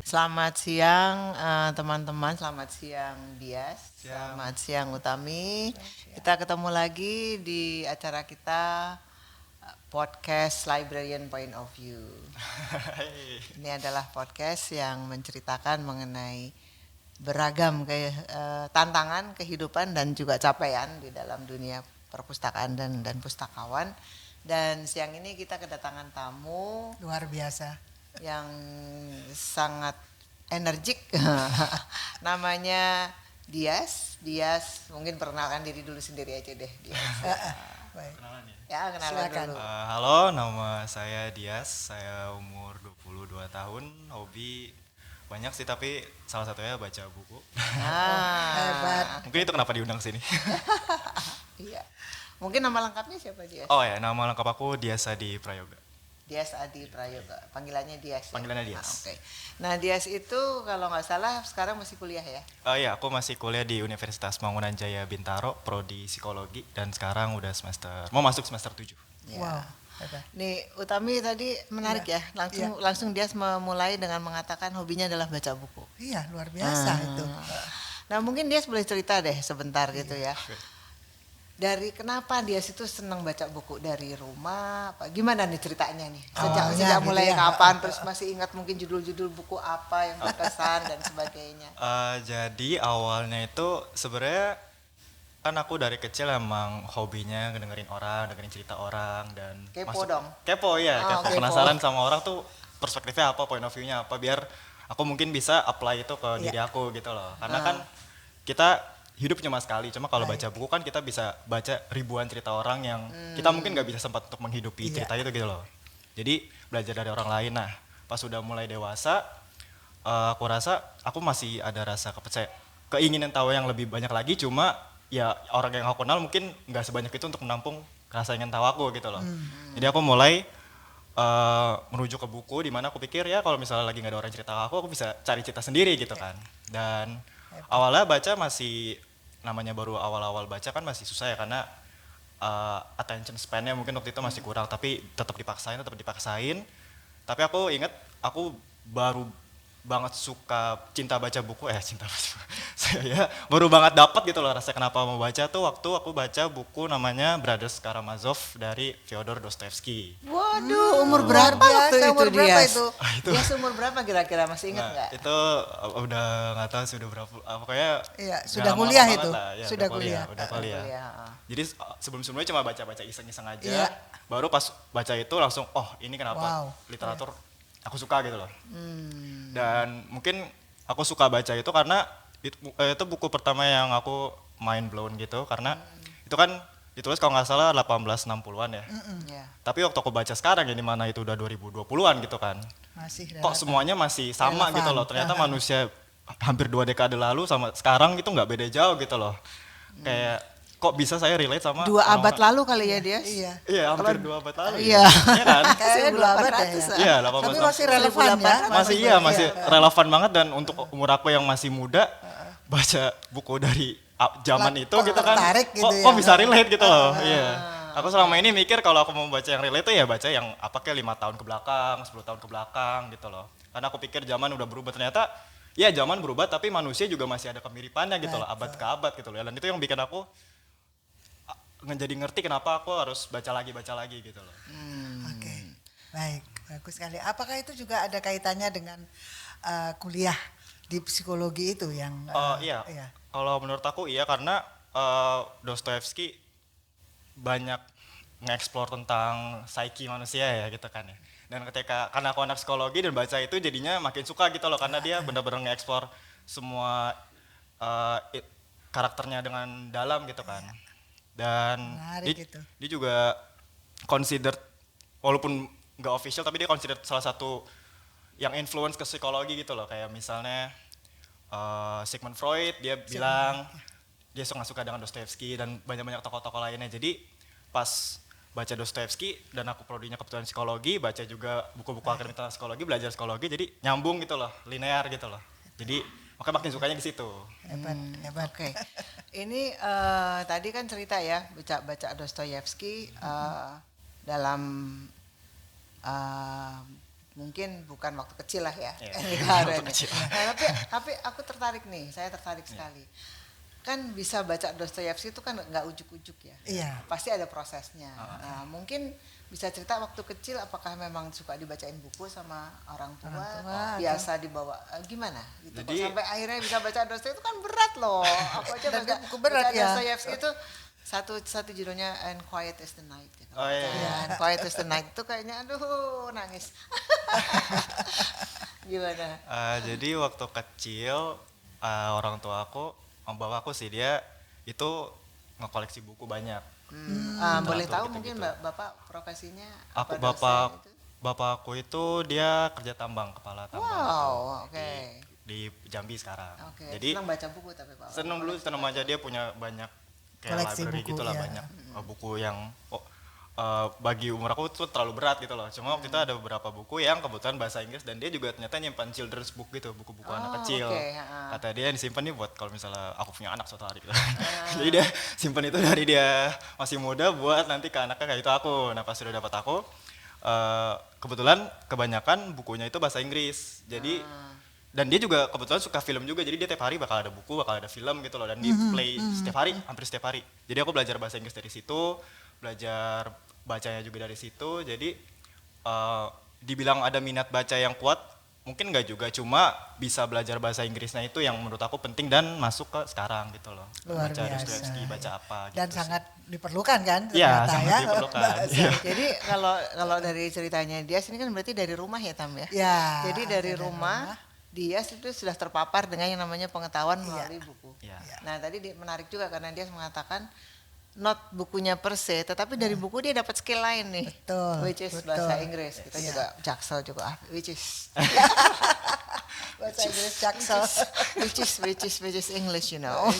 Selamat siang teman-teman, selamat siang Dias, Siang. selamat siang Utami. Kita ketemu lagi di acara kita podcast Librarian Point of View. Hai. Ini adalah podcast yang menceritakan mengenai beragam tantangan kehidupan dan juga capaian di dalam dunia perpustakaan dan pustakawan. Dan siang ini kita kedatangan tamu Luar biasa. yang sangat energik. Namanya Dias. Dias, mungkin perkenalkan diri dulu sendiri aja deh, Dias. Baik. Kenalan ya? Ya, kenalan Silakan. dulu. Halo, nama saya Dias. Saya umur 22 tahun. Hobi banyak sih, tapi salah satunya baca buku. Hebat. Mungkin itu kenapa diundang sini. Iya. Mungkin nama lengkapnya siapa, Dias? Oh ya, nama lengkap aku Dias Adi Prayoga. Dias Adi Prayoga. Panggilannya Dias. Ya? Panggilannya Dias. Oke. Nah, Dias itu kalau nggak salah sekarang masih kuliah ya? Oh iya, aku masih kuliah di Universitas Mangunan Jaya Bintaro, prodi psikologi, dan sekarang udah mau masuk semester 7. Ya. Wow. Hebat. Nih, Utami tadi menarik ya. Langsung Dias memulai dengan mengatakan hobinya adalah baca buku. Iya, luar biasa itu. Nah, mungkin Dias boleh cerita deh sebentar gitu ya. Dari kenapa Dias itu senang baca buku dari rumah? Gimana nih ceritanya nih? Awalnya Sejak gitu mulai ya. kapan? Terus masih ingat mungkin judul-judul buku apa yang berkesan dan sebagainya? Jadi awalnya itu sebenarnya kan aku dari kecil emang hobinya dengerin orang, dengerin cerita orang dan Kepo dong. Kepo ya, Oh, kepo. penasaran sama orang tuh perspektifnya apa, point of view-nya apa biar aku mungkin bisa apply itu ke diri Iya. aku gitu loh. Karena kan kita hidup cuma sekali, cuma kalau Baik. baca buku kan kita bisa baca ribuan cerita orang yang kita mungkin nggak bisa sempat untuk menghidupi Iya. cerita itu gitu loh. Jadi belajar dari orang lain. Nah, pas sudah mulai dewasa, aku rasa aku masih ada rasa keinginan tahu yang lebih banyak lagi, cuma ya orang yang aku kenal mungkin nggak sebanyak itu untuk menampung rasa ingin tahu aku gitu loh. Jadi aku mulai merujuk ke buku di mana aku pikir ya kalau misalnya lagi nggak ada orang cerita ke aku bisa cari cerita sendiri gitu kan. Dan awalnya baca masih namanya baru awal-awal baca kan masih susah ya karena attention span-nya mungkin waktu itu masih kurang, tapi tetap dipaksain. Tapi aku inget aku baru banget suka cinta baca buku. Saya baru banget dapat gitu loh rasa kenapa mau baca tuh waktu aku baca buku namanya Brothers Karamazov dari Fyodor Dostoevsky. Waduh, umur luar berapa waktu biasa, itu umur berapa Dias? itu? Dias umur berapa kira-kira, masih ingat Nah, nggak? itu udah nggak tahu sudah berapa, pokoknya Iya, nggak sudah lama-lama kuliah banget itu. lah. Ya, Sudah udah kuliah. Kuliah. Jadi sebelum-sebelumnya cuma baca-baca iseng-iseng aja. Iya. Baru pas baca itu langsung, oh ini kenapa Wow. literatur aku suka gitu loh. Dan mungkin aku suka baca itu karena itu buku pertama yang aku mind blown gitu karena itu kan ditulis kalau nggak salah 1860-an ya. Ya. Tapi waktu aku baca sekarang ya di mana itu udah 2020-an gitu kan. Masih Kok semuanya masih sama Relevan. gitu loh. Ternyata manusia hampir 2 dekade lalu sama sekarang itu nggak beda jauh gitu loh. Kayak kok bisa saya relate sama 2 abad orang-orang- lalu kali ya Dias? Iya. Iya, hampir 2 abad lalu. Iya. Iya kan? Kayaknya 2 abad ya. 1800-an. Iya, Tapi 1860. masih relevan ya. Masih relevan banget dan untuk umur aku yang masih muda baca buku dari zaman itu kok gitu kan. tertarik gitu Kok ya. bisa relate gitu loh. Iya. Aku selama ini mikir kalau aku mau baca yang relate tuh ya baca yang apa kayak 5 tahun ke belakang, 10 tahun ke belakang gitu loh. Karena aku pikir zaman udah berubah, ternyata ya zaman berubah tapi manusia juga masih ada kemiripannya gitu loh, abad ke abad gitu loh. Dan itu yang bikin aku jadi ngerti kenapa aku harus baca lagi gitu loh. Oke. Baik, bagus sekali. Apakah itu juga ada kaitannya dengan kuliah di psikologi itu yang Iya. Kalau menurut aku iya karena Dostoevsky banyak nge-explore tentang psyche manusia ya gitu kan ya. Dan karena aku anak psikologi dan baca itu jadinya makin suka gitu loh karena dia benar-benar nge-explore semua karakternya dengan dalam gitu kan. Dan Menarik itu. dia juga considered walaupun nggak official tapi dia considered salah satu yang influence ke psikologi gitu loh, kayak misalnya Sigmund Freud dia bilang dia suka dengan Dostoevsky dan banyak-banyak tokoh-tokoh lainnya. Jadi pas baca Dostoevsky dan aku prodinya kebetulan psikologi, baca juga buku-buku akademik tentang psikologi, belajar psikologi, jadi nyambung gitu loh, linear gitu loh. Jadi makanya makin sukanya di situ. Hebat. Oke. Ini tadi kan cerita ya baca Dostoyevsky dalam mungkin bukan waktu kecil lah ya. Iya, Kemarin waktu kecil. Nah, tapi aku tertarik nih, saya tertarik sekali. Kan bisa baca Dostoyevsky itu kan nggak ujuk-ujuk ya. Iya. Pasti ada prosesnya. Nah, mungkin bisa cerita waktu kecil apakah memang suka dibacain buku sama orang tua, biasa dibawa gimana gitu. Kok Jadi- sampai akhirnya bisa baca Dostoyevsky itu kan berat loh. Aku aja Dan baca buku berat baca ya. Dostoyevsky itu satu judulnya And Quiet is the Night gitu. Oh, iya. And Quiet is the Night itu kayaknya aduh nangis. Gimana? Jadi waktu kecil orang tua aku, membawa aku sih, dia itu ngekoleksi buku banyak. Boleh Literatur tahu gitu-gitu. mungkin Bapak profesinya Aku apa, dosen itu? bapak aku itu dia kerja tambang, kepala tambang Wow, gitu, oke. di Jambi sekarang. Oke, Jadi senang baca buku tapi Pak. seneng dulu, seneng aja, dia punya banyak kayak Koleksi library buku, gitu lah, ya. banyak buku yang bagi umur aku tuh terlalu berat gitu loh. Cuma waktu itu ada beberapa buku yang kebetulan bahasa Inggris, dan dia juga ternyata nyimpan children's book gitu, buku-buku anak kecil. oke, Kata dia disimpan nih buat kalau misalnya aku punya anak suatu hari gitu. Jadi dia simpan itu dari dia masih muda buat nanti ke anaknya kayak itu aku. Nah pas sudah dapat aku, kebetulan kebanyakan bukunya itu bahasa Inggris. Jadi dan dia juga kebetulan suka film juga, jadi dia tiap hari bakal ada buku, bakal ada film gitu loh, dan di play setiap hari, hampir setiap hari. Jadi aku belajar bahasa Inggris dari situ, belajar bacanya juga dari situ. Jadi dibilang ada minat baca yang kuat, mungkin nggak juga, cuma bisa belajar bahasa Inggrisnya itu yang menurut aku penting dan masuk ke sekarang gitu loh. Luar Baca biasa, Dostoyevsky, baca ya. apa Dan gitu. sangat diperlukan kan Iya, ternyata sangat ya. diperlukan. bahasa. Iya. Jadi kalau dari ceritanya Dias ini kan berarti dari rumah ya Tam ya? Ya, Jadi dari rumah Dias itu sudah terpapar dengan yang namanya pengetahuan melalui buku. Iya. Nah tadi menarik juga karena Dias mengatakan not bukunya per se, tetapi dari buku dia dapat skill lain nih. Betul, Which is betul. bahasa Inggris. Kita Iya. juga Jaksel juga which is Bahasa Inggris Jaksel. which is English, you know.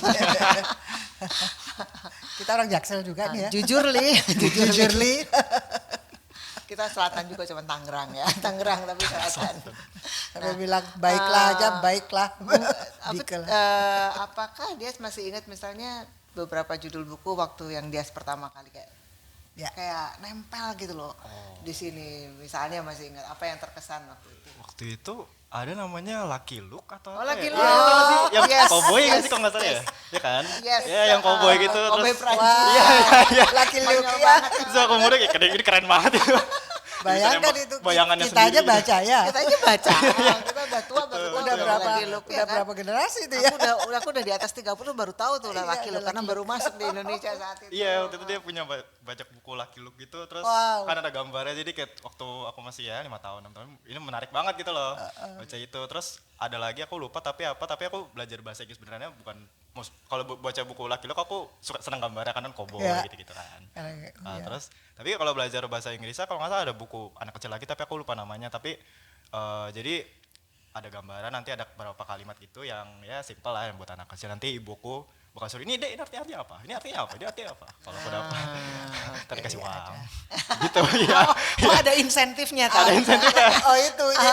Kita orang Jaksel juga nih ya. Jujur li, Jujur Li. Kita selatan juga cuma Tangerang ya, Tangerang tapi selatan. Sampai bilang baiklah aja, baiklah. Dikel. Apakah dia masih ingat misalnya beberapa judul buku waktu yang dia pertama kali Ya. kayak nempel gitu loh di sini, misalnya masih ingat apa yang terkesan waktu itu? Waktu itu ada namanya Lucky Luke atau Oh, apa Lucky ya? Luke. Iya, itu nggak sih? Yang Yes, cowboy nggak yes, sih kalau nggak salah ya? Ya kan? Yes. Ya yang cowboy gitu, Cowboy terus Prancis. Iya, iya. Lucky Luke Konyol ya. banget. Terus aku muda kayak ini keren banget itu. Bayangkan Bisa nembak itu bayangannya kita sendiri aja gitu. baca ya. Kita aja baca, kita udah tua baru tahu Udah tuh berapa Lucky Luke, ya udah kan? berapa generasi itu ya. Aku udah di atas 30 baru tahu tuh Iya, Lucky Luke ada karena Lucky baru masuk di Indonesia saat itu. Iya, waktu itu dia punya baca buku Lucky Luke gitu, terus Wow. kan ada gambarnya, jadi kayak waktu aku masih ya 5 tahun, 6 tahun, ini menarik banget gitu loh, baca itu. Terus ada lagi aku lupa tapi aku belajar bahasa Inggris sebenarnya bukan, kalau baca buku Lucky Luke aku suka senang gambarnya kan cowboy Iya. gitu-gitu kan. Iya. Terus tapi kalau belajar bahasa Inggrisnya kalau nggak salah ada buku anak kecil lagi tapi aku lupa namanya, tapi jadi ada gambaran, nanti ada beberapa kalimat gitu yang ya simple lah yang buat anak kecil, nanti ibuku bakal suruh ini deh, ini artinya apa, ini artinya apa, ini artinya apa, kalau aku dapat ntar kasih uang gitu ya. Oh, ada insentifnya tuh. Ada insentifnya. Oh itu ya.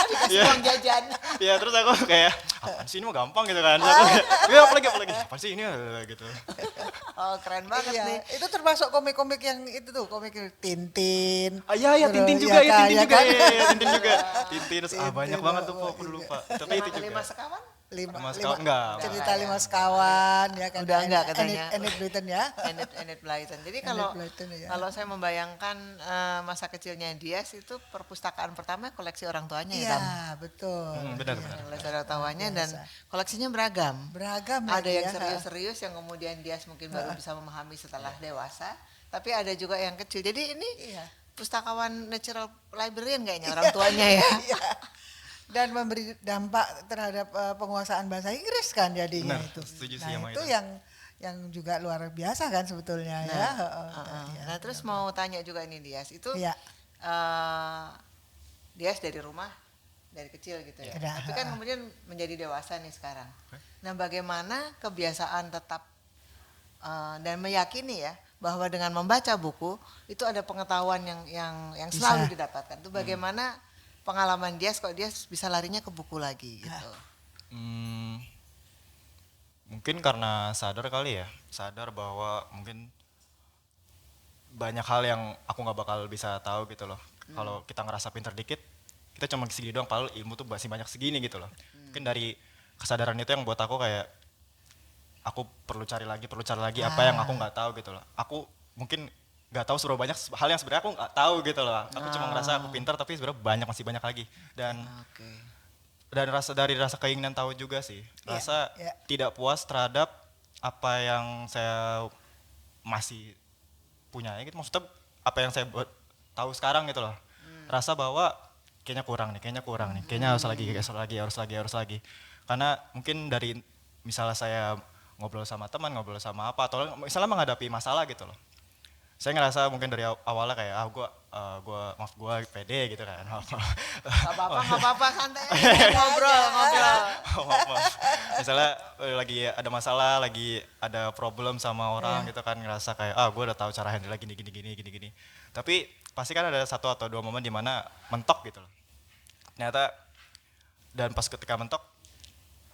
Dikasih uang jajan. Ya terus aku kayak apaan sih, ini mah gampang gitu kan, terus aku kayak, ya apalagi apa sih ini gitu. Oh, keren banget Iya, nih. itu termasuk komik-komik yang itu tuh, komik Tintin. Iya ya, Tintin Terus, juga, ya kan, Tintin juga, kan? ya Tintin juga, Tintin terus Tintin, banyak banget tuh oh, aku iya. lupa, tapi itu Lima juga. sekawan? Lima sekawan, enggak. Cerita lima sekawan ya kan. Udah enggak katanya. Enid Blyton ya. Enid Blyton. Jadi kalau Blyton, ya. kalau saya membayangkan masa kecilnya Dias itu perpustakaan pertama koleksi orang tuanya ya, Iya, Tam? betul. Benar Iya. benar. Koleksi orang tuanya dan Biasa. koleksinya beragam. Beragam Ada lagi yang ya. serius-serius yang kemudian Dias mungkin baru bisa memahami setelah dewasa, tapi ada juga yang kecil. Jadi ini Iya. pustakawan natural librarian kayaknya orang tuanya ya. Iya. Dan memberi dampak terhadap penguasaan bahasa Inggris kan jadinya Benar, itu. setuju sih Nah, sama itu itu. yang juga luar biasa kan sebetulnya ya. Iya, Nah, terus mau tanya juga ini Dias, itu Iya. Dias dari rumah dari kecil gitu ya. Iya. Tapi kan kemudian menjadi dewasa nih sekarang. Nah, bagaimana kebiasaan tetap dan meyakini ya bahwa dengan membaca buku itu ada pengetahuan yang selalu didapatkan. Itu bagaimana pengalaman Dias kok Dias bisa larinya ke buku lagi gitu. Mungkin karena sadar kali ya, sadar bahwa mungkin banyak hal yang aku nggak bakal bisa tahu gitu loh. Kalau kita ngerasa pinter dikit, kita cuma segini doang, padahal ilmu tuh masih banyak segini gitu loh. Mungkin dari kesadaran itu yang buat aku kayak aku perlu cari lagi apa yang aku nggak tahu gitu loh. Aku mungkin nggak tahu seberapa banyak hal yang sebenarnya aku nggak tahu gitu loh. Aku cuma ngerasa aku pintar tapi sebenarnya masih banyak lagi. Oke. Dan rasa keinginan tahu juga sih. Rasa Iya. tidak puas terhadap apa yang saya masih punya gitu. Maksudnya apa yang saya buat tahu sekarang gitu loh. Rasa bahwa kayaknya kurang nih, kayaknya harus lagi. Karena mungkin dari misalnya saya ngobrol sama teman, ngobrol sama apa, atau misalnya menghadapi masalah gitu loh. Saya ngerasa mungkin dari awalnya kayak gua pede gitu kan. Nggak apa-apa, santai. Ngobrol. Maaf. Misalnya lagi ada masalah, lagi ada problem sama orang gitu kan, ngerasa kayak gue udah tahu cara handle gini. Tapi pasti kan ada 1 atau 2 momen di mana mentok gitu loh. Ternyata dan pas ketika mentok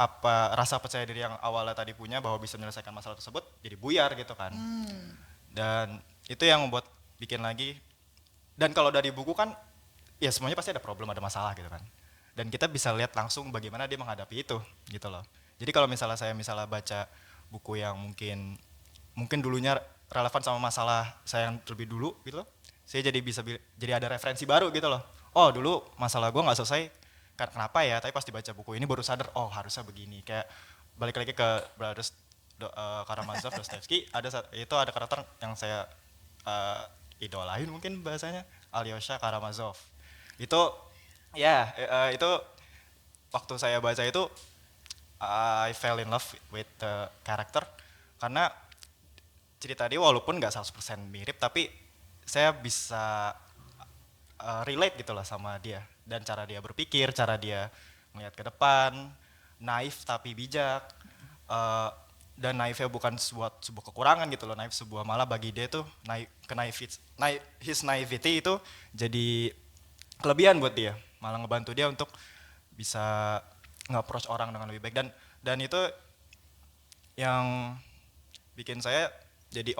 apa rasa percaya diri yang awalnya tadi punya bahwa bisa menyelesaikan masalah tersebut jadi buyar gitu kan. Dan itu yang membuat bikin lagi. Dan kalau dari buku kan ya semuanya pasti ada problem, ada masalah gitu kan. Dan kita bisa lihat langsung bagaimana dia menghadapi itu gitu loh. Jadi kalau misalnya saya baca buku yang mungkin dulunya relevan sama masalah saya yang lebih dulu gitu loh, saya jadi ada referensi baru gitu loh. Oh dulu masalah gue nggak selesai kenapa ya, tapi pas dibaca buku ini baru sadar oh harusnya begini. Kayak balik lagi ke Brothers Karamazov, Dostoevsky, itu ada karakter yang saya idolain mungkin bahasanya, Alyosha Karamazov. Itu itu waktu saya baca itu I fell in love with the character karena cerita dia walaupun nggak 100% mirip tapi saya bisa relate gitu lah sama dia dan cara dia berpikir, cara dia melihat ke depan, naif tapi bijak, dan naifnya bukan sebuah kekurangan gitu loh, naif sebuah malah bagi dia tuh his naivety itu jadi kelebihan buat dia, malah ngebantu dia untuk bisa nge-approach orang dengan lebih baik dan itu yang bikin saya jadi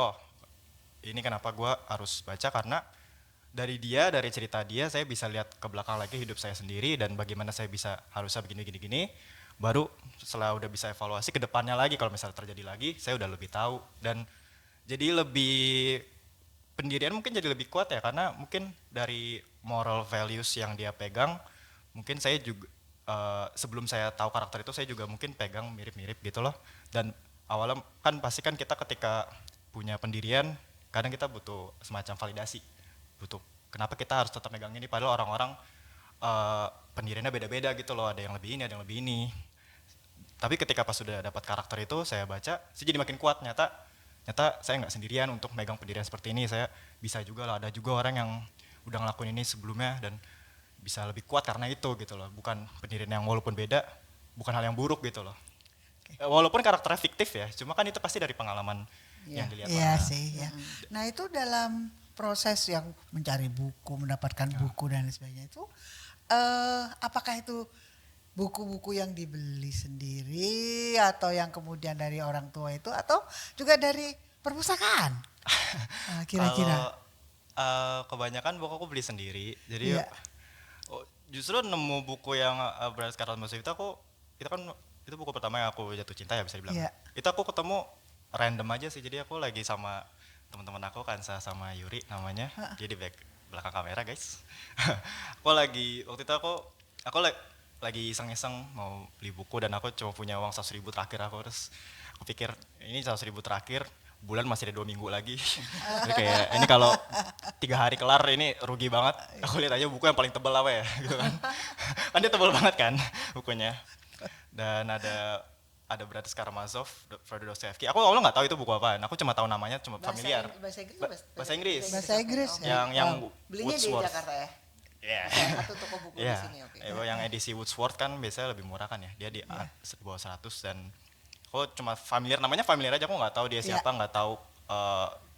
ini kenapa gue harus baca karena dari cerita dia saya bisa lihat ke belakang lagi hidup saya sendiri dan bagaimana saya harusnya begini baru setelah udah bisa evaluasi ke depannya lagi kalau misalnya terjadi lagi saya udah lebih tahu dan jadi lebih pendirian mungkin jadi lebih kuat ya karena mungkin dari moral values yang dia pegang mungkin saya juga sebelum saya tahu karakter itu saya juga mungkin pegang mirip-mirip gitu loh dan awalnya kan pasti kan kita ketika punya pendirian kadang kita butuh semacam validasi, butuh kenapa kita harus tetap megang ini padahal orang-orang pendiriannya beda-beda gitu loh, ada yang lebih ini, ada yang lebih ini. Tapi ketika pas sudah dapat karakter itu saya baca, saya jadi makin kuat nyata saya nggak sendirian untuk megang pendirian seperti ini, saya bisa juga lah, ada juga orang yang udah ngelakuin ini sebelumnya dan bisa lebih kuat karena itu gitu loh, bukan pendirian yang walaupun beda, bukan hal yang buruk gitu loh. Walaupun karakternya fiktif ya, cuma kan itu pasti dari pengalaman yang dilihat Iya orang. sih ya. Nah itu dalam proses yang mencari buku, mendapatkan buku dan lain sebagainya itu, apakah itu buku-buku yang dibeli sendiri atau yang kemudian dari orang tua itu atau juga dari perpustakaan? Kira-kira. Kalau kebanyakan buku aku beli sendiri, jadi justru nemu buku yang Brothers Karamazov itu buku pertama yang aku jatuh cinta ya bisa dibilang. Itu aku ketemu random aja sih, jadi aku lagi sama teman-teman aku Kansa sama Yuri namanya, dia di belakang kamera guys. Waktu itu aku lagi iseng-iseng mau beli buku dan aku cuma punya uang 100.000 terakhir terus aku pikir ini 100.000 terakhir bulan masih ada 2 minggu lagi. Jadi kayak ini kalau 3 hari kelar ini rugi banget. Aku lihat aja buku yang paling tebal apa ya gitu kan. Kan dia tebal banget kan bukunya. Dan ada Brothers Karamazov, Fyodor Dostoevsky. Aku awalnya nggak tahu itu buku apaan. Aku cuma tahu namanya, cuma familiar. Bahasa Inggris. Bahasa Inggris. Yang belinya Wordsworth. di Jakarta ya. Satu toko buku di sini. Yang edisi Wordsworth kan biasanya lebih murah kan ya. Dia di bawah 100 dan aku cuma namanya familiar aja. Aku nggak tahu dia siapa, nggak tahu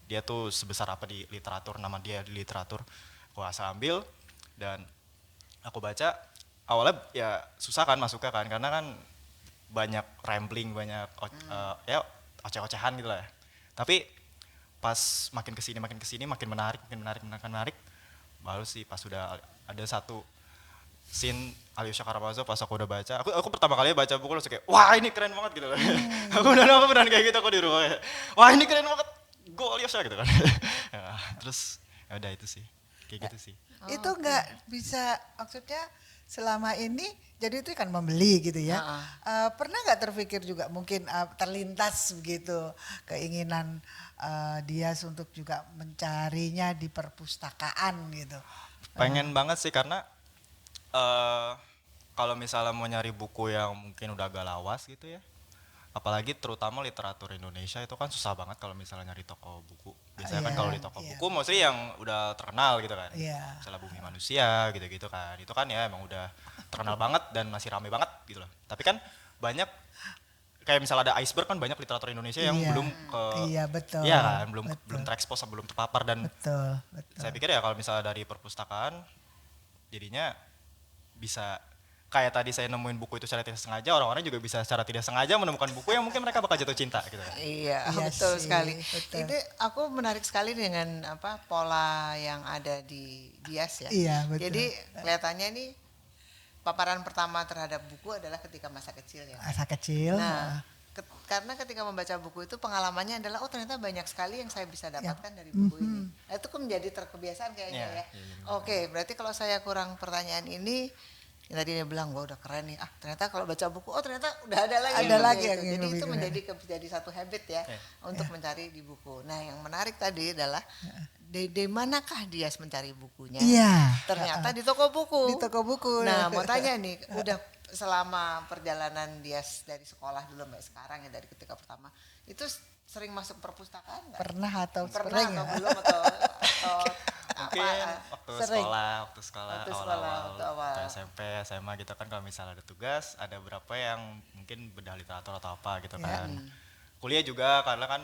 dia tuh sebesar apa di literatur, nama dia di literatur. Aku asal ambil dan aku baca. Awalnya ya susah kan masuknya kan karena kan banyak rambling, banyak oceh-ocehan gitu lah ya. Tapi pas makin kesini makin menarik. Baru sih pas sudah ada satu scene Alyosha Karamazov pas aku udah baca. Aku pertama kali baca buku langsung kayak wah ini keren banget gitu loh. Aku beneran kayak gitu aku di rumah ya. Wah ini keren banget. Go Alyosha gitu kan. Ya, terus ya udah itu sih. Kayak gitu sih. Itu nggak bisa, maksudnya selama ini jadi itu kan membeli gitu ya. Pernah nggak terpikir juga mungkin terlintas begitu keinginan Dias untuk juga mencarinya di perpustakaan gitu? Pengen banget sih karena kalau misalnya mau nyari buku yang mungkin udah agak lawas gitu ya, apalagi terutama literatur Indonesia itu kan susah banget kalau misalnya nyari toko buku. Biasanya kan Iya, kalau di toko iya. buku mostly yang udah terkenal gitu kan. Iya. Misalnya Bumi Manusia gitu-gitu kan. Itu kan ya emang udah terkenal banget dan masih rame banget gitu loh. Tapi kan banyak kayak misalnya ada Iceberg kan banyak literatur Indonesia yang Iya. belum ke Iya, betul. iya kan belum Betul. terekspos belum terpapar dan Betul, betul. saya pikir ya kalau misalnya dari perpustakaan jadinya bisa kayak tadi saya nemuin buku itu secara tidak sengaja, orang-orang juga bisa secara tidak sengaja menemukan buku yang mungkin mereka bakal jatuh cinta gitu kan. Iya, Iya betul sih, sekali. betul. Itu aku menarik sekali dengan pola yang ada di Dias ya. Iya, betul. Jadi kelihatannya nih paparan pertama terhadap buku adalah ketika masa kecil ya. Masa kecil. Nah, karena ketika membaca buku itu pengalamannya adalah ternyata banyak sekali yang saya bisa dapatkan dari buku ini. Nah, itu kan menjadi terkebiasaan kayaknya Iya, ya. iya, Oke, berarti kalau saya kurang pertanyaan ini yang tadi dia bilang wah udah keren nih. Ternyata kalau baca buku ternyata udah ada lagi Ada yang lagi lebih yang itu. Jadi lebih itu keren. menjadi satu habit ya untuk mencari di buku. Nah, yang menarik tadi adalah di manakah dia mencari bukunya? Iya. Ternyata di toko buku. Di toko buku. Nah, mau tanya nih, udah selama perjalanan dia dari sekolah dulu sampai sekarang ya dari ketika pertama itu sering masuk perpustakaan nggak? Pernah atau Pernah sering atau ya? belum atau Mungkin waktu Sering. sekolah Waktu awal-awal awal. kayak SMP, SMA gitu kan kalau misalnya ada tugas, ada berapa yang mungkin bedah literatur atau apa gitu Iya. kan. Kuliah juga karena kan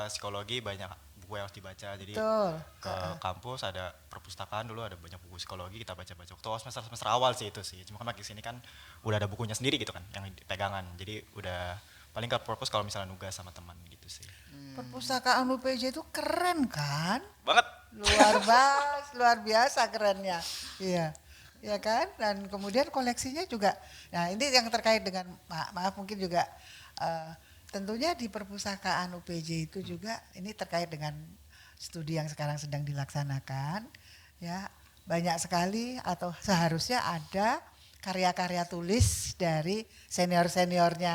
psikologi banyak buku yang harus dibaca jadi Betul. ke kampus ada perpustakaan dulu ada banyak buku psikologi kita baca-baca waktu semester awal sih itu sih cuma kan makin sini kan udah ada bukunya sendiri gitu kan yang pegangan jadi udah paling ke purpose kalau misalnya nugas sama teman gitu sih Perpustakaan UPJ itu keren kan? banget Luar biasa kerennya. Iya. Ya kan? Dan kemudian koleksinya juga. Nah, ini yang terkait dengan maaf mungkin juga tentunya di perpustakaan UPJ itu juga ini terkait dengan studi yang sekarang sedang dilaksanakan ya. Banyak sekali atau seharusnya ada karya-karya tulis dari senior-seniornya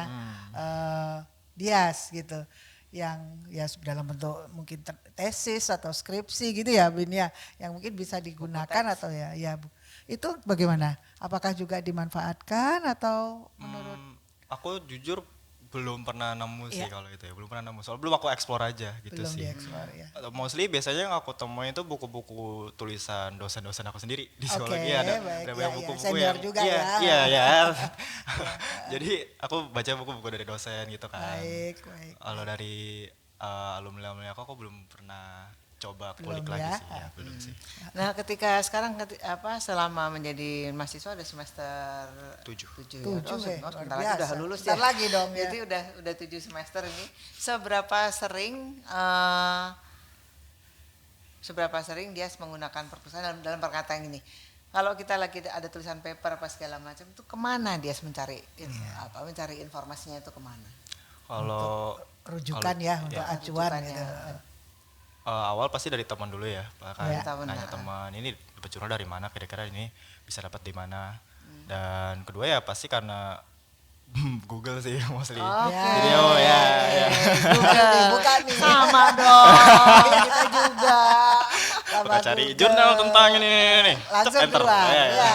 Dias gitu. Yang ya dalam bentuk mungkin tesis atau skripsi gitu ya Bin ya yang mungkin bisa digunakan atau ya Bu. Itu bagaimana? Apakah juga dimanfaatkan atau menurut aku jujur belum pernah nemu sih Iya. kalau itu ya belum pernah nemu soalnya belum aku explore aja gitu belum sih dieksplor ya? mostly biasanya yang aku temuin itu buku-buku tulisan dosen-dosen aku sendiri di psikologi Oke, ada baik, banyak ya, ya. buku-buku Senior yang juga iya, ya. iya ya jadi aku baca buku-buku dari dosen gitu kan Baik. kalau dari alumni aku belum pernah coba Belum kulik lagi ya? sih ya belum sih Nah, ketika sekarang selama menjadi mahasiswa ada semester 7 7 Tujuh, sebentar luar lagi biasa. udah lulus Bentar ya. lagi dong ya. Jadi udah 7 semester ini. Seberapa sering dia menggunakan perpustakaan dalam perkataan ini. Kalau kita lagi ada tulisan paper apa segala macam itu kemana dia mencari mencari informasinya itu kemana? kalau Rujukan ya untuk ya. acuan Rujukannya. gitu. awal pasti dari teman dulu ya Iya. kayak nanya teman ini dapat jurnal dari mana kira-kira ini bisa dapat di mana dan kedua ya pasti karena Google sih mostly Oke. jadi Buka nih. Sama dong. Kita juga. Sama suka cari Google. jurnal tentang ini nih Langsung Cep, enter. keluar, Ya, ya. ya.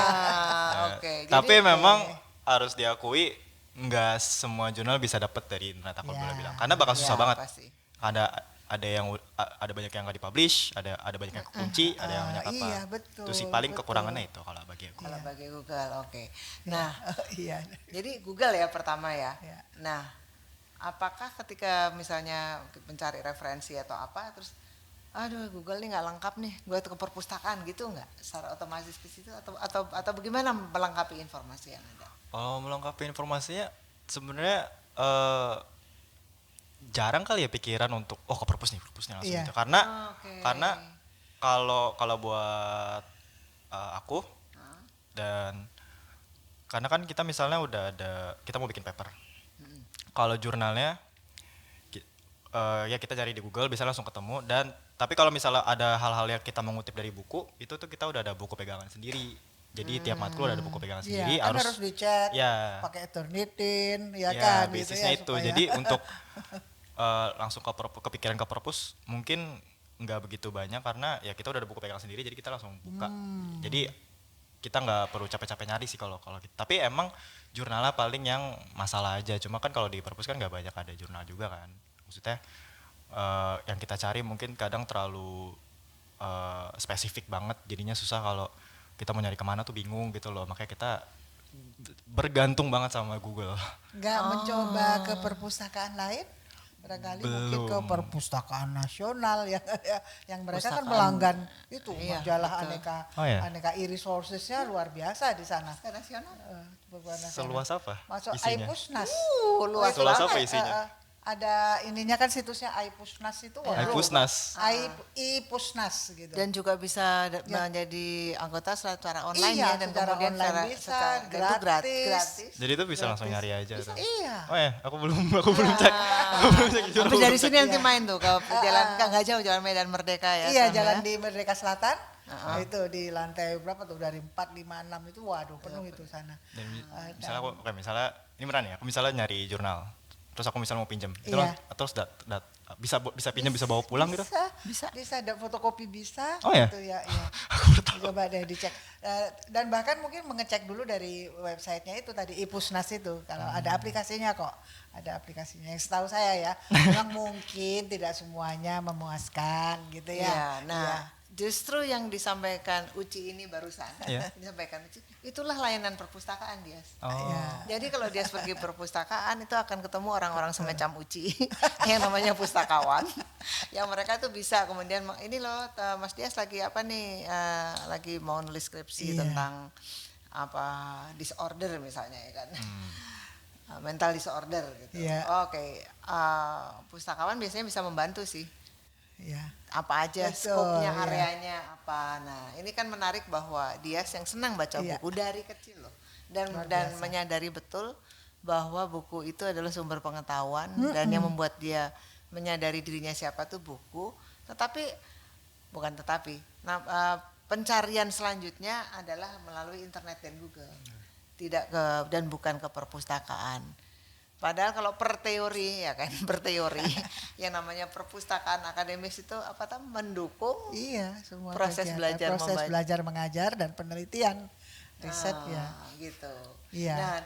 Oke. Tapi Jadi- memang harus diakui nggak semua jurnal bisa dapat dari internet aku Ya. boleh bilang karena bakal susah Ya, banget pasti. ada yang ada banyak yang nggak dipublish ada banyak yang kekunci ada yang banyak apa iya, betul, itu sih paling betul. kekurangannya itu kalau bagi aku Kalau bagi Google, oke. Nah, Iya. jadi Google ya pertama ya. Ya. Nah, apakah ketika misalnya mencari referensi atau apa, terus, aduh Google nih nggak lengkap nih, gue ke perpustakaan gitu nggak? Secara otomatis ke situ atau bagaimana melengkapi informasi yang ada? kalau melengkapi informasinya sebenarnya jarang kali ya pikiran untuk ke perpus nih langsung Iya. gitu karena Oke. karena kalau buat aku dan Karena kan kita misalnya kita mau bikin paper. Kalau jurnalnya ya kita cari di Google bisa langsung ketemu, dan tapi kalau misalnya ada hal-hal yang kita mengutip dari buku, itu tuh kita udah ada buku pegangan sendiri. Jadi tiap matkul udah ada buku pegangan sendiri, Iya, kan harus dicek, ya, pakai Turnitin, ya ya kan? basisnya gitu itu. ya, supaya- Jadi untuk langsung kepikiran ke perpus mungkin nggak begitu banyak, karena ya kita udah ada buku pegangan sendiri, jadi kita langsung buka. Jadi kita nggak perlu capek-capek nyari sih kalau kalau gitu. Tapi emang jurnalnya paling yang masalah aja. Cuma kan kalau di perpus kan nggak banyak ada jurnal juga kan. Maksudnya yang kita cari mungkin kadang terlalu spesifik banget, jadinya susah kalau kita mau nyari kemana tuh bingung gitu loh. Makanya kita bergantung banget sama Google. nggak mencoba ke perpustakaan lain? Barangkali mungkin ke Belum. perpustakaan nasional yang mereka kan Perpustakaan. melanggan itu Iya, majalah betul. aneka Oh, iya. aneka e-resourcesnya luar biasa di sana. Nasional. Perpustakaan nasional. Seluas apa Masuk isinya? iPusnas. Luas Seluas banget. apa isinya? Ada ininya kan situsnya iPusnas itu. iPusnas. iPusnas gitu. Dan juga bisa menjadi anggota secara online Iya, ya, dan secara kemudian online secara, bisa, dan itu gratis. gratis. Jadi itu bisa langsung nyari aja tuh. Iya. Oh ya, aku belum cek. Aku belum cek jurnal. Habis dari sini Iya. nanti main tuh ke jalan nggak jauh, jalan Medan Merdeka ya. Iya, sana jalan ya. di Merdeka Selatan. Itu di lantai berapa tuh, dari 4, 5, 6 itu waduh penuh itu sana. Dan misalnya aku, misalnya ini beneran ya, aku misalnya nyari jurnal, terus aku misalnya mau pinjam, itu Iya. terus bisa pinjam, bisa bawa pulang gitu. Bisa ada fotokopi bisa. Oh ya? Gitu ya, iya. Coba deh dicek. Dan bahkan mungkin mengecek dulu dari websitenya itu tadi iPusnas itu. Kalau ada aplikasinya kok, ada aplikasinya. Yang setahu saya ya, memang mungkin tidak semuanya memuaskan gitu ya. Iya, nah Iya. justru yang disampaikan Uci ini barusan, Iya. disampaikan Uci, itulah layanan perpustakaan dia. Oh. Jadi kalau dia pergi perpustakaan itu akan ketemu orang-orang semacam Uci yang namanya pustakawan, yang mereka tuh bisa kemudian ini loh Mas Dias lagi apa nih, lagi mau nulis skripsi Iya. tentang apa disorder misalnya ya kan. Mental disorder gitu. Iya. Oke, pustakawan biasanya bisa membantu sih. Iya. Apa aja Betul, skopnya, ya. areanya apa. Nah, ini kan menarik bahwa dia yang senang baca Iya. buku dari kecil loh. Dan Luar dan biasa. menyadari betul bahwa buku itu adalah sumber pengetahuan dan yang membuat dia menyadari dirinya siapa tuh buku. Nah, pencarian selanjutnya adalah melalui internet dan Google. Tidak ke dan bukan ke perpustakaan. Padahal kalau per teori ya kan, berteori yang namanya perpustakaan akademis itu apa tuh mendukung Iya, semua proses kegiatan, belajar proses membaca. belajar mengajar dan penelitian riset ya. Gitu. Iya. Nah,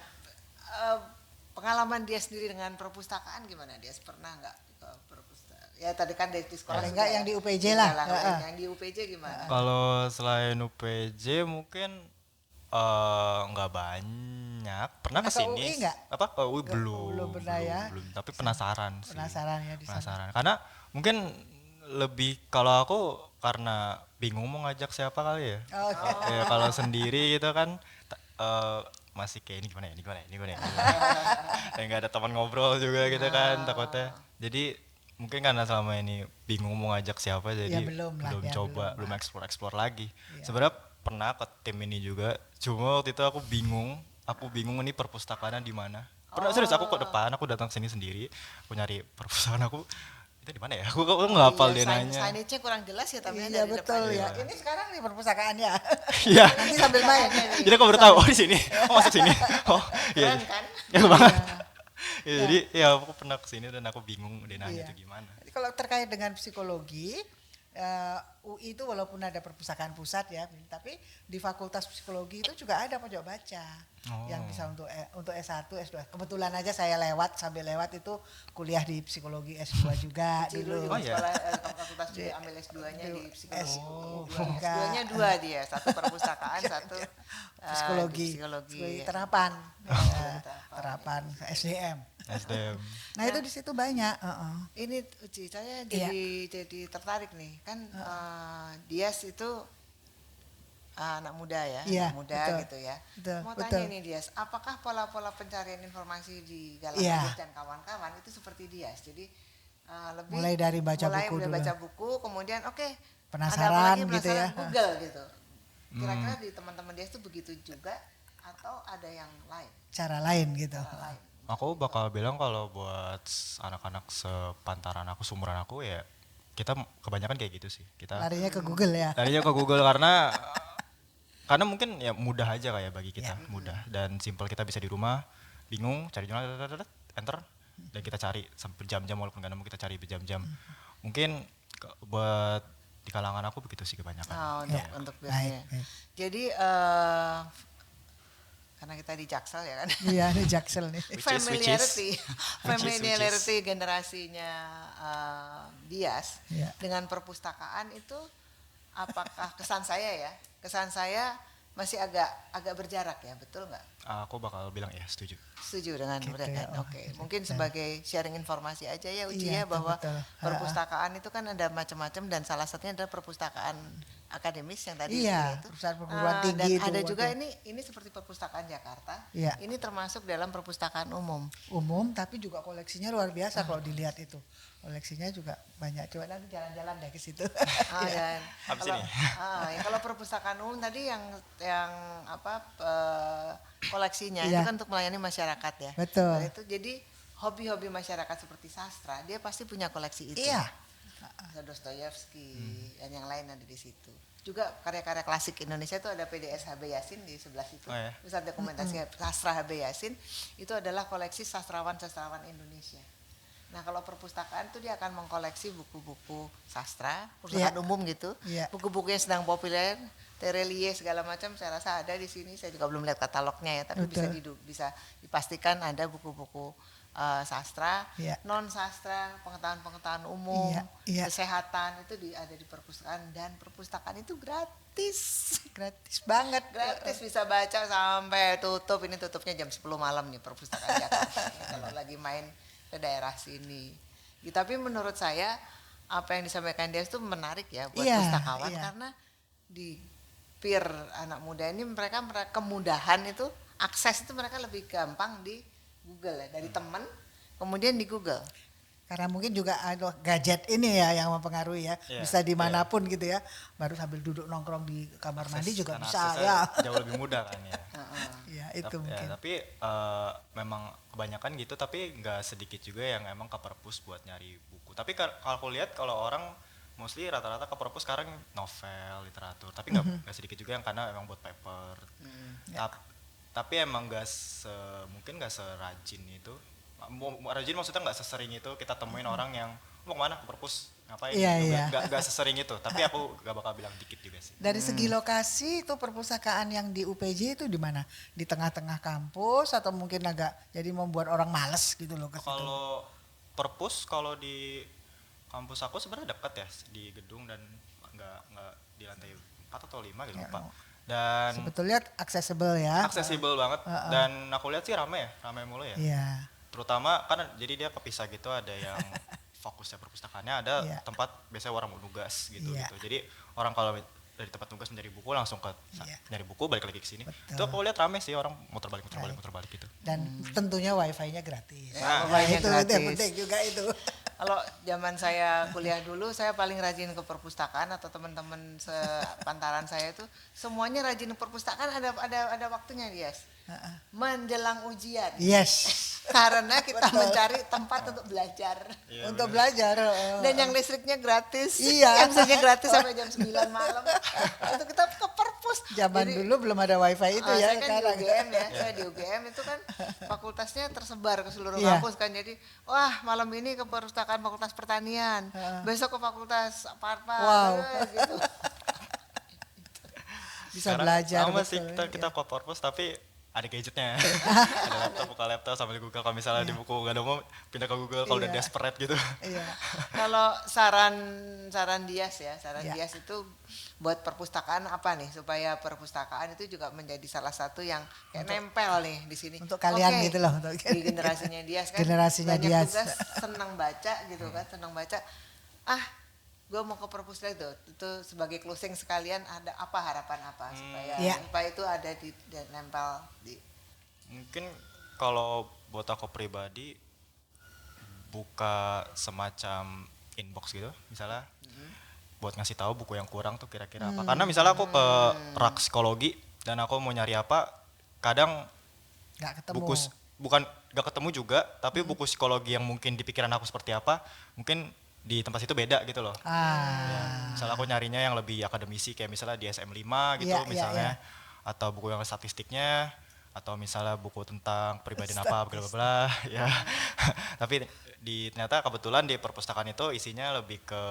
pengalaman dia sendiri dengan perpustakaan gimana? Dia pernah nggak ke perpustakaan? Ya tadi kan dari di sekolah Paling sudah nggak ya. yang di UPJ lah. Jalan Heeh. Yang di UPJ gimana? Kalau selain UPJ mungkin nggak banyak. Pernah Pernah ke kesini? UI nggak? Apa? UI belum. belum pernah ya. Belum. Tapi penasaran sih. Penasaran ya di sana. Penasaran. Karena mungkin lebih kalau aku karena bingung mau ngajak siapa kali ya. Oke. Ya kalau sendiri gitu kan masih kayak ini gimana ya, ini gimana ya, ini gimana ya. Kayak nggak ada teman ngobrol juga gitu kan takutnya. Jadi mungkin karena selama ini bingung mau ngajak siapa jadi Ya, belum lah, ya, coba, belum belum explore lagi. Iya. Sebenarnya pernah ke tim ini juga, cuma waktu itu aku bingung ini perpustakaannya di mana. Pernah serius aku ke depan, aku datang sini sendiri, aku nyari perpustakaan aku itu di mana ya? Aku nggak hafal dia nanya. Signage-nya kurang jelas ya tapi Iya dari betul depan. ya. Ini sekarang di perpustakaan ya. Iya. Nanti sambil main. Jadi aku baru tahu, oh di sini, oh masuk sini. Oh iya. Keren kan? Ya banget. Ya, jadi ya aku pernah kesini dan aku bingung dia nanya Iya. itu gimana. Jadi kalau terkait dengan psikologi, UI itu walaupun ada perpustakaan pusat ya, tapi di Fakultas Psikologi itu juga ada pojok baca yang bisa untuk S1, S2. Kebetulan aja saya sambil lewat itu kuliah di psikologi S2 juga Uci dulu. dulu Oh, iya. sekolah fakultas juga ambil S2-nya di psikologi. juga. S2-nya 2 dia, satu perpustakaan, satu Psikologi, psikologi. psikologi terapan, terapan SDM. SDM. Nah itu di situ banyak. Ini Uci, saya Iya. jadi tertarik nih kan Dias itu anak muda ya, Iya, anak muda betul. gitu ya. Betul, Mau betul. tanya nih Dias, apakah pola-pola pencarian informasi di Galang Iya. Hadid dan kawan-kawan itu seperti Dias? Jadi lebih Mulai dari baca mulai buku udah dulu. baca buku, kemudian oke, Penasaran ada apa lagi, gitu ya. penasaran Google gitu. Kira-kira di teman-teman Dias itu begitu juga atau ada yang lain? Cara lain gitu. Cara lain. Aku bakal bilang kalau buat anak-anak sepantaran aku, seumuran aku ya kita kebanyakan kayak gitu sih. Kita Larinya ke Google ya. larinya ke Google karena mungkin ya mudah aja kayak bagi kita, mudah dan simple, kita bisa di rumah bingung cari jurnal enter dan kita cari sampai jam-jam, walaupun gak nemu kita cari berjam-jam. Mungkin buat di kalangan aku begitu sih kebanyakan. Untuk Baik, biasanya. baik. Jadi karena kita di Jaksel ya kan. Iya, ini Jaksel nih. Familiarity generasinya Dias Iya. dengan perpustakaan itu, apakah kesan saya masih agak berjarak ya, betul nggak? Aku bakal bilang ya setuju. Setuju dengan Gitu mereka. ya, oh, Oke, gitu. mungkin sebagai sharing informasi aja ya Uci Iya, ya, bahwa betul. perpustakaan itu kan ada macam-macam dan salah satunya adalah perpustakaan akademis yang tadi Iya, itu. perusahaan perguruan tinggi dan itu, ada juga betul. ini seperti perpustakaan Jakarta. Iya. Ini termasuk dalam perpustakaan umum. Umum tapi juga koleksinya luar biasa kalau dilihat itu. Koleksinya juga banyak. Coba nanti jalan-jalan deh ke situ. Dan Habis kalau, ini. ya kalau perpustakaan umum tadi yang koleksinya Iya. itu kan untuk melayani masyarakat ya. Betul. Dan itu jadi hobi-hobi masyarakat seperti sastra, dia pasti punya koleksi itu. Iya. Dostoyevsky dan yang lain ada di situ. Juga karya-karya klasik Indonesia itu ada PDS HB Yasin di sebelah situ. Oh, ya. Pusat Dokumentasi Sastra HB Yasin itu adalah koleksi sastrawan-sastrawan Indonesia. Nah, kalau perpustakaan itu dia akan mengkoleksi buku-buku sastra, perpustakaan Iya. umum gitu. Iya. Buku-buku yang sedang populer, Terelie segala macam saya rasa ada di sini. Saya juga belum lihat katalognya ya, tapi Betul. bisa dipastikan ada buku-buku sastra, Iya. non sastra, pengetahuan-pengetahuan umum, Iya, iya. kesehatan itu ada di perpustakaan, dan perpustakaan itu gratis. Gratis banget. Gratis, bisa baca sampai tutup. Ini tutupnya jam 10 malam nih perpustakaan Jakarta kalau lagi main ke daerah sini. Tapi menurut saya apa yang disampaikan dia itu menarik ya buat Iya, pustakawan, iya. karena di peer anak muda ini mereka kemudahan itu, akses itu mereka lebih gampang di Google ya, dari teman kemudian di Google. Karena mungkin juga ada gadget ini ya yang mempengaruhi ya. Iya, Bisa dimanapun gitu ya. Baru sambil duduk nongkrong di kamar mandi juga Karena bisa aksesnya ya. jauh lebih mudah kan ya. Iya itu mungkin. Tapi memang kebanyakan gitu, tapi nggak sedikit juga yang emang ke perpus buat nyari buku. Tapi kalau aku lihat kalau orang mostly rata-rata ke perpus sekarang novel, literatur. Tapi nggak sedikit juga yang karena emang buat paper. Tapi emang mungkin nggak serajin itu. Rajin maksudnya nggak sesering itu kita temuin orang yang mau kemana ke perpus ngapain. Iya, gitu. iya. Nggak sesering itu. Tapi aku nggak bakal bilang dikit juga sih. Dari segi lokasi itu perpustakaan yang di UPJ itu di mana? Di tengah-tengah kampus atau mungkin agak jadi membuat orang males gitu loh ke situ. Kalau perpus kalau di kampus aku sebenarnya dekat ya di gedung dan nggak di lantai 4 atau 5 gitu Ya, Pak. Dan sebetulnya accessible ya. aksesibel banget dan aku lihat sih rame mulu ya. Iya. Terutama kan jadi dia kepisah gitu, ada yang fokusnya perpustakaannya, ada Iya. tempat biasanya orang mau nugas gitu Iya. gitu. Jadi orang kalau dari tempat nugas mencari buku langsung ke Iya. nyari buku balik lagi ke sini. Betul. Itu aku lihat rame sih, orang muter balik gitu. Dan tentunya wifi-nya gratis. Nah, wifi-nya itu gratis. yang penting juga itu. Kalau zaman saya kuliah dulu, saya paling rajin ke perpustakaan, atau teman-teman sepantaran saya itu semuanya rajin ke perpustakaan, ada waktunya dia. Menjelang ujian. Yes. Karena kita mencari tempat untuk belajar. Iya, Untuk belajar. Dan yang listriknya gratis. Iya. Yang listriknya gratis sampai jam 9 malam. Itu kita ke perpus. Zaman Jadi, dulu belum ada wifi itu ya saya kan sekarang. di UGM ya, saya di UGM itu kan fakultasnya tersebar ke seluruh Iya. kampus kan, jadi wah malam ini ke perpustakaan Fakultas Pertanian, besok ke Fakultas apa-apa, Wow. gitu. Bisa Sekarang belajar. sama sih betul, kita ya. ke perpus tapi ada gadgetnya. Ada laptop, buka laptop sambil Google, kalau misalnya di buku gak ada mau pindah ke Google kalau udah Iya. desperate gitu. Iya. Kalau saran Dias ya, Iya. Dias itu buat perpustakaan apa nih supaya perpustakaan itu juga menjadi salah satu yang kayak nempel nih di sini. Untuk kalian Oke, gitu loh, untuk di generasinya Dias kan. Generasinya banyak Dias. tugas, senang baca gitu kan, senang baca. Gue mau ke perpustakaan itu sebagai closing sekalian, ada apa harapan apa supaya Iya. itu ada di dan nempel di. Mungkin kalau buat aku pribadi buka semacam inbox gitu misalnya, buat ngasih tahu buku yang kurang tuh kira-kira apa. Karena misalnya aku ke rak psikologi dan aku mau nyari apa, kadang Nggak ketemu. bukan gak ketemu juga, tapi buku psikologi yang mungkin di pikiran aku seperti apa, mungkin di tempat situ beda gitu loh. Misalnya aku nyarinya yang lebih akademisi kayak misalnya di SM5 gitu Iya, iya, misalnya, atau buku yang statistiknya, atau misalnya buku tentang kepribadian apa bla bla bla ya. Tapi ternyata kebetulan di perpustakaan itu isinya lebih ke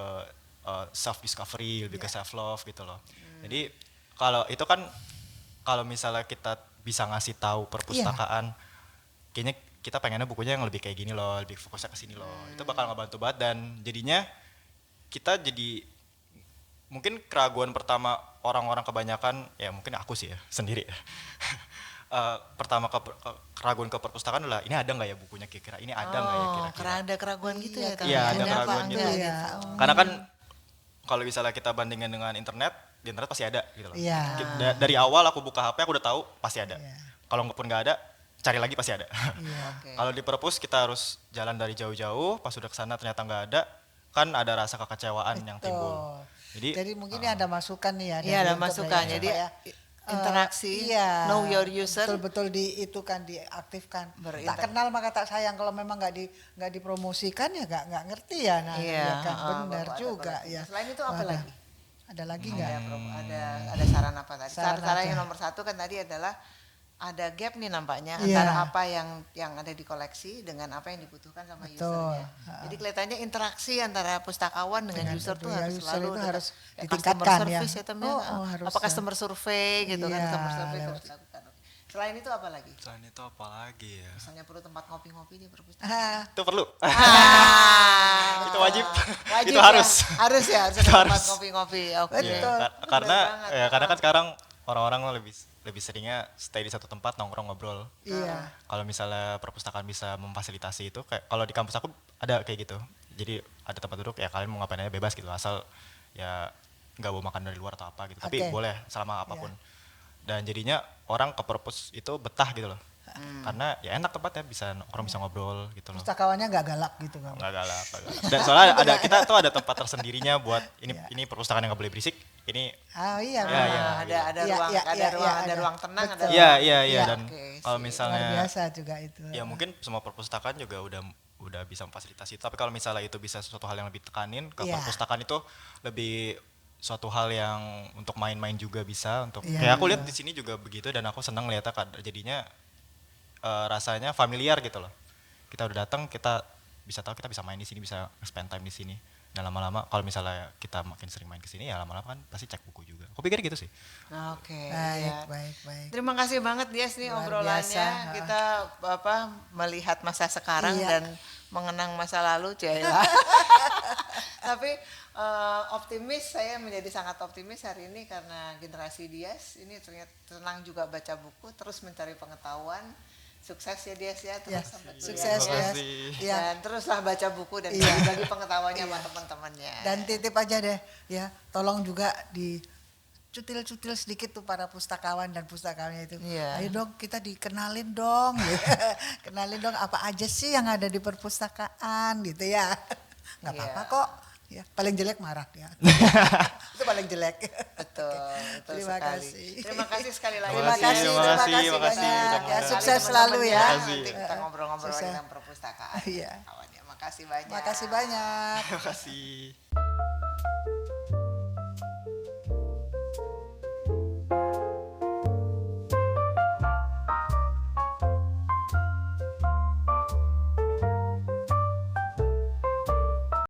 self discovery, lebih ke self love gitu loh. Jadi kalau itu kan kalau misalnya kita bisa ngasih tahu perpustakaan, kayaknya kita pengennya bukunya yang lebih kayak gini loh, lebih fokusnya ke sini loh. Itu bakal ngebantu banget dan jadinya kita jadi mungkin keraguan pertama orang-orang kebanyakan ya mungkin aku sih ya sendiri ya. Pertama keraguan ke perpustakaan adalah ini ada nggak ya bukunya kira-kira, ini ada nggak ya kira-kira. Ada keraguan gitu ya. Iya, ada apa keraguan gitu. enggak Iya. Karena kan kalau misalnya kita bandingkan dengan internet, di internet pasti ada gitu loh. Iya. Dari awal aku buka HP aku udah tahu pasti ada. Iya. Kalau pun nggak ada, cari lagi pasti ada. Iya. Oke. Kalau di perpus kita harus jalan dari jauh-jauh, pas udah kesana ternyata nggak ada, kan ada rasa kekecewaan yang timbul. Jadi mungkin ini ada masukan nih ya. Iya, dari ada YouTube masukan. ya, Jadi supaya, interaksi, iya, know your user. betul-betul itu kan diaktifkan. Berinter- Tak kenal maka tak sayang, kalau memang nggak dipromosikan ya nggak ngerti ya. Nah, Iya, ya kan benar bahwa ada juga perhatian. ya. Selain itu apa lagi? Ada lagi nggak? Ada saran apa tadi? Saran Saran apa? yang nomor satu kan tadi adalah ada gap nih nampaknya Iya. antara apa yang ada di koleksi dengan apa yang dibutuhkan sama Betul. usernya. Jadi kelihatannya interaksi antara pustakawan dengan user tuh harus user selalu itu dengan harus kayak ditingkatkan customer ya. service ya Tem, ya. Harus Apa ya. customer survey gitu kan, Iya, customer survey lewat. harus dilakukan. Oke. Selain itu apa lagi? Selain itu apa lagi ya? Misalnya perlu tempat ngopi-ngopi di perpustakaan. Itu perlu. Itu wajib. Wajib Itu ya? harus. Harus ya, harus ada Itu tempat harus. ngopi-ngopi. Oke. Iya, Betul. karena banget. ya karena kan sekarang orang-orang lebih seringnya stay di satu tempat nongkrong ngobrol. Iya. Kalau misalnya perpustakaan bisa memfasilitasi itu, kayak kalau di kampus aku ada kayak gitu. Jadi ada tempat duduk ya kalian mau ngapain aja bebas gitu, asal ya nggak bawa makan dari luar atau apa gitu. Tapi Oke. boleh selama apapun. Dan jadinya orang ke perpus itu betah gitu loh. Karena ya enak tempatnya, bisa orang bisa ngobrol gitu loh. Pustakawannya nggak galak gitu kan. Nggak galak, nggak galak. Dan soalnya ada kita tuh ada tempat tersendirinya buat ini perpustakaan yang nggak boleh berisik. Ini Oh iya. Ya, benar. iya. Ada Iya, ruang, iya, ada iya, ruang, iya, ada ada. ruang tenang, ada Betul. ruang. Iya, Iya. dan Oke, kalau sip. misalnya Luar biasa juga itu. ya mungkin semua perpustakaan juga udah bisa memfasilitasi itu. Tapi kalau misalnya itu bisa sesuatu hal yang lebih tekanin ke Iya. perpustakaan itu lebih suatu hal yang untuk main-main juga bisa untuk Iya, kayak aku betul. lihat di sini juga begitu dan aku senang lihatnya jadinya rasanya familiar gitu loh. Kita udah datang, kita bisa tahu kita bisa main di sini, bisa spend time di sini. Dan lama-lama kalau misalnya kita makin sering main ke sini ya lama-lama kan pasti cek buku juga. Aku pikir gitu sih. Oke. Baik, ya. baik. Terima kasih banget Dias nih Luar obrolannya. biasa. Kita melihat masa sekarang Iya. dan mengenang masa lalu, Cela. Tapi optimis, saya menjadi sangat optimis hari ini karena generasi Dias ini ternyata senang juga baca buku, terus mencari pengetahuan. Sukses ya Dias ya, terus Ya, sampai sukses Terima ya. kasih. Iya. Dan teruslah baca buku dan Iya. bagi pengetahuannya sama teman-temannya. Dan titip aja deh ya, tolong juga di cutil-cutil sedikit tuh para pustakawan dan pustakawannya itu. Iya. Ayo dong kita dikenalin dong. Kenalin dong apa aja sih yang ada di perpustakaan gitu ya. Nggak apa-apa Iya. kok. Ya, paling jelek marah ya. Itu paling jelek. Betul, betul Terima sekali. kasih. Terima kasih sekali lagi. Terima kasih, terima terima kasih, kasih terima kasih. banyak. Ya, Sekali sukses teman-teman selalu ya. Terima kasih. Nanti kita ngobrol-ngobrol lagi Sukses. tentang perpustakaan. Iya. Kawannya. Makasih banyak. Makasih banyak. Terima kasih.